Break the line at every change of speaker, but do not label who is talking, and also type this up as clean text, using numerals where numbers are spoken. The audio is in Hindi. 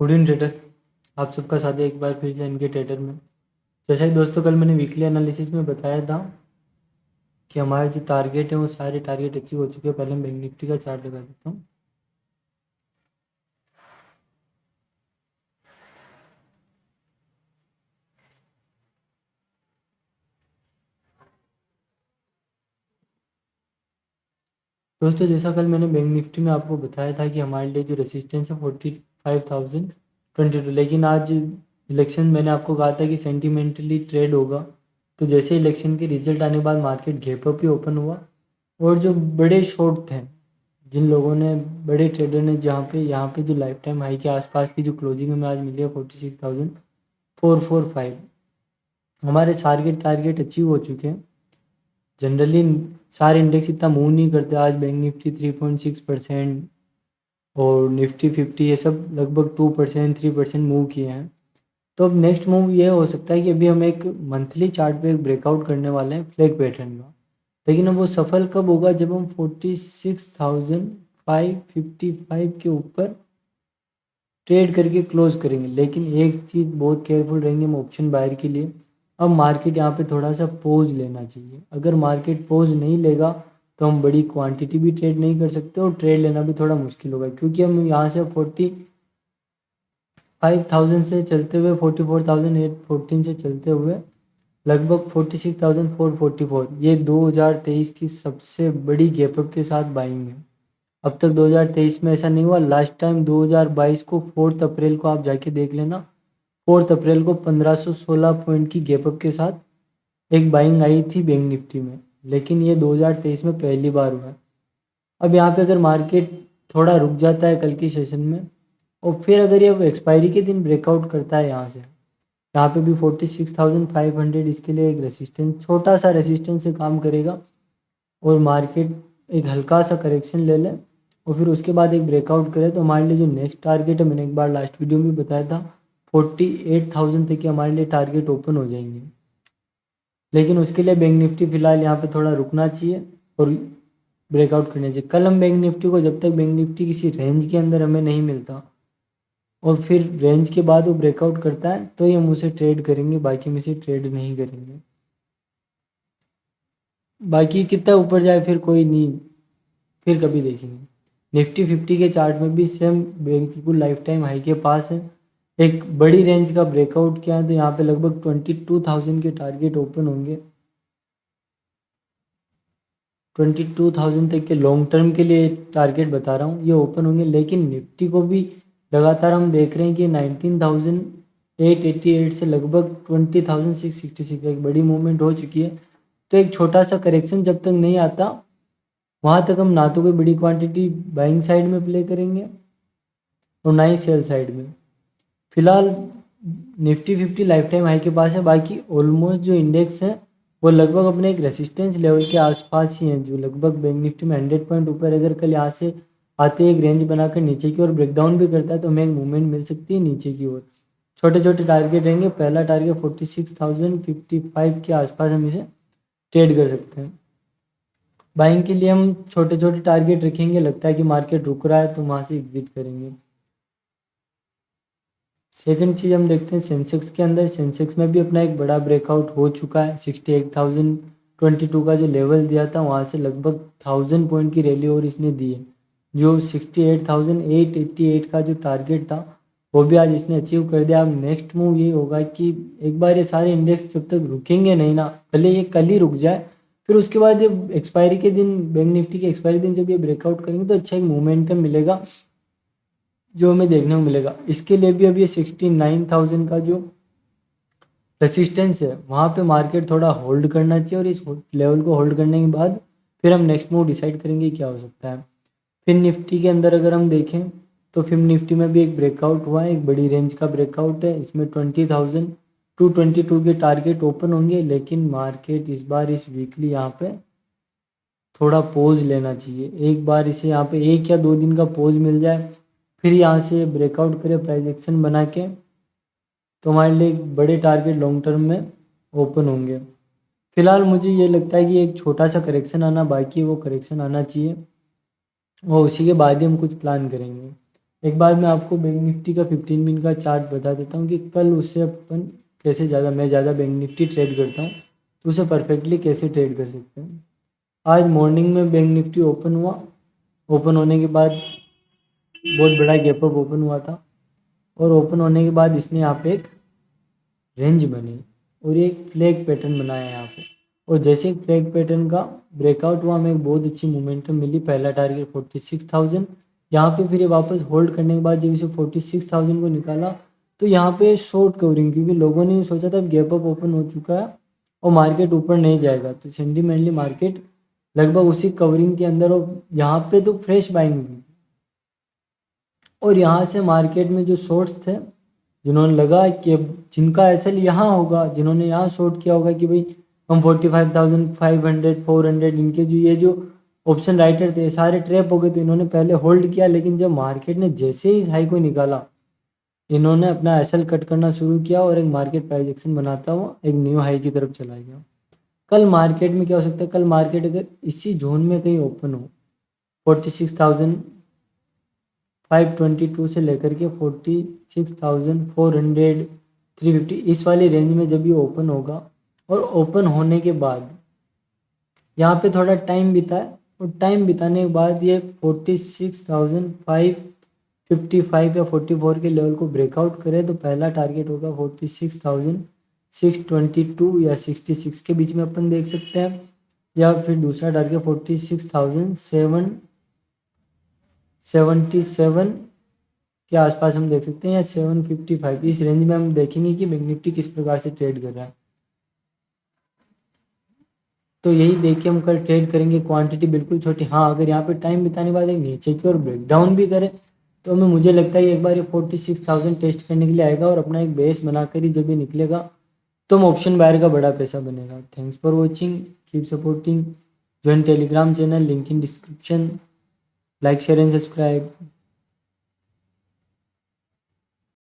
Good in trader. आप सबका साथ है एक बार फिर से इनके ट्रेडर में। जैसा कि दोस्तों कल मैंने वीकली एनालिसिस में बताया था कि हमारे जो टारगेट है वो सारे टारगेट अचीव हो चुके हैं। पहले मैं बैंक निफ्टी का चार्ट लगा देता हूँ। दोस्तों जैसा कल मैंने बैंक निफ्टी में आपको बताया था कि हमारे लिए जो रेसिस्टेंस है 45,022, लेकिन आज इलेक्शन मैंने आपको कहा था कि सेंटिमेंटली ट्रेड होगा। तो जैसे इलेक्शन के रिजल्ट आने के बाद मार्केट गैप अप ही ओपन हुआ और जो बड़े शॉर्ट थे, जिन लोगों ने, बड़े ट्रेडर ने, जहाँ पे यहाँ पे जो लाइफ टाइम हाई के आसपास की जो क्लोजिंग हमें आज मिली है 46,445, हमारे सारे टारगेट अचीव हो चुके हैं। जनरली सारे इंडेक्स इतना मूव नहीं करते। आज बैंक निफ्टी 3.6% और निफ्टी 50 ये सब लगभग 2% 3% मूव किए हैं। तो अब नेक्स्ट मूव ये हो सकता है कि अभी हम एक मंथली चार्ट पे एक ब्रेकआउट करने वाले हैं फ्लैग पैटर्न का। लेकिन अब वो सफल कब होगा? जब हम 46,555 के ऊपर ट्रेड करके क्लोज करेंगे। लेकिन एक चीज़ बहुत केयरफुल रहेंगे हम ऑप्शन बायर के लिए। अब मार्केट यहाँ पे थोड़ा सा पोज लेना चाहिए। अगर मार्केट पोज नहीं लेगा तो हम बड़ी क्वांटिटी भी ट्रेड नहीं कर सकते और ट्रेड लेना भी थोड़ा मुश्किल होगा, क्योंकि हम यहाँ से 45,000 से चलते हुए 44,814 से चलते हुए लगभग 46,444, ये 2023 की सबसे बड़ी गैपअप के साथ बाइंग है। अब तक 2023 में ऐसा नहीं हुआ। लास्ट टाइम 2022 को 4 अप्रैल को आप जाके देख लेना, 4 अप्रैल को 1516 पॉइंट की गैपअप के साथ एक बाइंग आई थी बैंक निफ्टी में। लेकिन ये 2023 में पहली बार हुआ है। अब यहाँ पे अगर मार्केट थोड़ा रुक जाता है कल की सेशन में और फिर अगर ये एक्सपायरी के दिन ब्रेकआउट करता है यहाँ पे भी 46,500 इसके लिए एक रेसिस्टेंस, छोटा सा रेसिस्टेंस से काम करेगा और मार्केट एक हल्का सा करेक्शन ले ले और फिर उसके बाद एक ब्रेकआउट करे तो हमारे लिए जो नेक्स्ट टारगेट है, मैंने एक बार लास्ट वीडियो में बताया था 48,000 तक के हमारे लिए टारगेट ओपन हो जाएंगे। लेकिन उसके लिए बैंक निफ्टी फिलहाल यहाँ पे थोड़ा रुकना चाहिए और ब्रेकआउट करना चाहिए। कल हम बैंक निफ्टी को, जब तक बैंक निफ्टी किसी रेंज के अंदर हमें नहीं मिलता और फिर रेंज के बाद वो ब्रेकआउट करता है तो ही हम उसे ट्रेड करेंगे, बाकी हम इसे ट्रेड नहीं करेंगे। बाकी कितना ऊपर जाए फिर कोई नहीं, फिर कभी देखेंगे। निफ्टी 50 के चार्ट में भी सेम बिल्कुल लाइफ टाइम हाई के पास है। एक बड़ी रेंज का ब्रेकआउट किया है तो यहाँ पे लगभग 22,000 के टारगेट ओपन होंगे। 22,000 तक के लॉन्ग टर्म के लिए टारगेट बता रहा हूँ, ये ओपन होंगे। लेकिन निफ्टी को भी लगातार हम देख रहे हैं कि 19,888 से लगभग 20,666 एक बड़ी मूवमेंट हो चुकी है। तो एक छोटा सा करेक्शन जब तक नहीं आता वहाँ तक हम ना तो कोई बड़ी क्वांटिटी बाइंग साइड में प्ले करेंगे और ना ही सेल साइड में। फिलहाल निफ्टी 50 लाइफ टाइम हाई के पास है। बाकी ऑलमोस्ट जो इंडेक्स है वो लगभग अपने एक रेसिस्टेंस लेवल के आसपास ही हैं, जो लगभग बैंक निफ्टी में 100 पॉइंट ऊपर अगर कल यहाँ से आते एक रेंज बनाकर नीचे की ओर ब्रेकडाउन भी करता है तो हमें एक मूवमेंट मिल सकती है नीचे की ओर। छोटे छोटे टारगेट रहेंगे। पहला टारगेट 46,055 के आसपास हम इसे ट्रेड कर सकते हैं। बाइंग के लिए हम छोटे छोटे टारगेट रखेंगे। लगता है कि मार्केट रुक रहा है तो वहाँ से एग्जिट करेंगे। सेकंड चीज़ हम देखते हैं सेंसेक्स के अंदर। सेंसेक्स में भी अपना एक बड़ा ब्रेकआउट हो चुका है। 68,022 का जो लेवल दिया था वहाँ से लगभग 1,000 पॉइंट की रैली और इसने दी है। जो 68,888 का जो टारगेट था वो भी आज इसने अचीव कर दिया। अब नेक्स्ट मूव ये होगा कि एक बार ये सारे इंडेक्स जब तक रुकेंगे नहीं ना, भले ये कल ही रुक जाए, फिर उसके बाद ये एक्सपायरी के दिन, बैंक निफ्टी के एक्सपायरी दिन जब ये ब्रेकआउट करेंगे तो अच्छा एक मोमेंटम मिलेगा जो हमें देखने को मिलेगा। इसके लिए भी अब ये 69,000 का जो रेसिस्टेंस है वहाँ पे मार्केट थोड़ा होल्ड करना चाहिए और इस लेवल को होल्ड करने के बाद फिर हम नेक्स्ट मूव डिसाइड करेंगे क्या हो सकता है। फिर निफ्टी के अंदर अगर हम देखें तो फिर निफ्टी में भी एक ब्रेकआउट हुआ है, एक बड़ी रेंज का ब्रेकआउट है। इसमें 20,222 के टारगेट ओपन होंगे। लेकिन मार्केट इस बार इस वीकली यहाँ पे थोड़ा पोज लेना चाहिए। एक बार इसे यहाँ पे 1 या 2 दिन का पोज मिल जाए, फिर यहाँ से ब्रेकआउट करे प्राइस एक्शन बना के, तो हमारे लिए एक बड़े टारगेट लॉन्ग टर्म में ओपन होंगे। फिलहाल मुझे ये लगता है कि एक छोटा सा करेक्शन आना बाकी है, वो करेक्शन आना चाहिए और उसी के बाद ही हम कुछ प्लान करेंगे। एक बार मैं आपको बैंक निफ्टी का 15 मिनट का चार्ट बता देता हूँ कि कल उससे अपन कैसे मैं ज़्यादा बैंक निफ्टी ट्रेड करता हूँ, तो उसे परफेक्टली कैसे ट्रेड कर सकते हैं। आज मॉर्निंग में बैंक निफ्टी ओपन हुआ, ओपन होने के बाद बहुत बड़ा गैप अप ओपन हुआ था, और ओपन होने के बाद इसने यहाँ पे एक रेंज बनी और एक फ्लैग पैटर्न बनाया यहाँ पे, और जैसे फ्लैग पैटर्न का ब्रेकआउट हुआ हमें एक बहुत अच्छी मोमेंटम मिली। पहला टारगेट 46,000, यहाँ पे फिर ये वापस होल्ड करने के बाद जब इसे 46,000 को निकाला तो यहाँ पे शॉर्ट कवरिंग, क्योंकि लोगों ने सोचा था गैप अप ओपन हो चुका है और मार्केट ऊपर नहीं जाएगा, तो सेंटिमेंटली मार्केट लगभग उसी कवरिंग के अंदर, और यहाँ पे तो फ्रेश बाइंग हुई, और यहाँ से मार्केट में जो शॉर्ट्स थे जिन्होंने लगा कि जिनका एसएल यहाँ होगा, जिन्होंने यहाँ शॉर्ट किया होगा कि भाई हम 45,500 400, इनके ये जो ऑप्शन राइटर थे सारे ट्रैप हो गए, तो इन्होंने पहले होल्ड किया, लेकिन जब मार्केट ने जैसे ही इस हाई को निकाला इन्होंने अपना एसएल कट करना शुरू किया और एक मार्केट प्राइस एक्शन बनाता हुआ एक न्यू हाई की तरफ चला गया। कल मार्केट में क्या हो सकता है, कल मार्केट अगर इसी जोन में कहीं ओपन हो 46,522 से लेकर के 46,400 350 इस वाली रेंज में जब ये ओपन होगा, और ओपन होने के बाद यहाँ पे थोड़ा टाइम बिता है, और टाइम बिताने के बाद ये 46,555 या 44 के लेवल को ब्रेकआउट करे तो पहला टारगेट होगा 46,622 या 66 के बीच में अपन देख सकते हैं, या फिर दूसरा टारगेट 46,777 के आसपास हम देख सकते हैं, या 755 इस रेंज में हम देखेंगे कि बैंक निफ्टी किस प्रकार से ट्रेड कर रहा है। तो यही देख के हम कल ट्रेड करेंगे। क्वांटिटी बिल्कुल छोटी, हाँ अगर यहाँ पे टाइम बिताने के बाद एक नीचे की और ब्रेकडाउन भी करे तो हमें मुझे लगता है एक बार ये 46,000 टेस्ट करने के लिए आएगा, और अपना एक बेस बनाकर ही जब ये निकलेगा तो हम ऑप्शन बायर का बड़ा पैसा बनेगा। Thanks for watching, keep supporting, join Telegram channel, link in description, like share and subscribe.